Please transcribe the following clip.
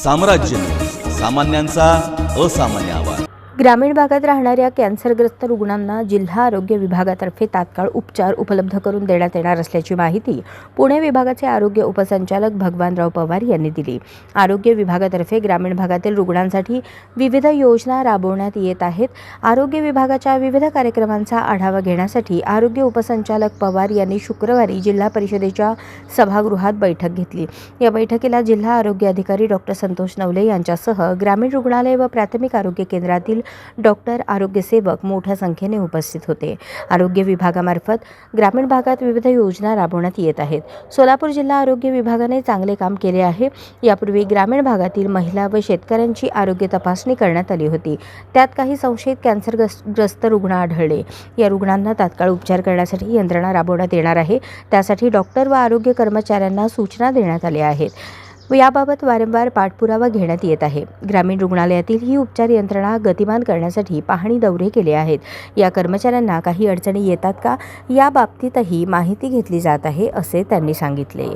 साम्राज्य, सामान्यांचा असामान्य आवाज। ग्रामीण भागात राहणाऱ्या कॅन्सरग्रस्त रुग्णांना जिल्हा आरोग्य विभागातर्फे तात्काळ उपचार उपलब्ध करून देण्यात येणार असल्याची माहिती पुणे विभागाचे आरोग्य उपसंचालक भगवानराव पवार यांनी दिली। आरोग्य विभागातर्फे ग्रामीण भागातील रुग्णांसाठी विविध योजना राबवण्यात येत आहेत। आरोग्य विभागाच्या विविध कार्यक्रमांचा आढावा घेण्यासाठी आरोग्य उपसंचालक पवार यांनी शुक्रवारी जिल्हा परिषदेच्या सभागृहात बैठक घेतली। या बैठकीला जिल्हा आरोग्य अधिकारी डॉक्टर संतोष नवले यांच्यासह ग्रामीण रुग्णालय व प्राथमिक आरोग्य केंद्रातील डॉक्टर, आरोग्य सेवक मोठ्या संख्येने उपस्थित होते। आरोग्य विभागामार्फत ग्रामीण भागात विविध योजना राबवण्यात येत आहेत। सोलापूर जिल्हा आरोग्य विभागाने चांगले काम केले आहे। यापूर्वी ग्रामीण भागातील महिला व शेतकऱ्यांची आरोग्य तपासणी करण्यात आली होती। त्यात काही संशयित कॅन्सरग्रस्त रुग्ण आढळले। या रुग्णांना तात्काळ उपचार करण्यासाठी यंत्रणा राबवण्यात येणार आहे। त्यासाठी डॉक्टर व आरोग्य कर्मचाऱ्यांना सूचना देण्यात आल्या आहेत व याबाबत वारंवार पाठपुरावा घेण्यात येत आहे। ग्रामीण रुग्णालयातील ही उपचार यंत्रणा गतिमान करण्यासाठी पाहणी दौरे केले आहेत। या कर्मचाऱ्यांना काही अडचणी येतात का, या बाबतीतही माहिती घेतली जात आहे, असे त्यांनी सांगितले।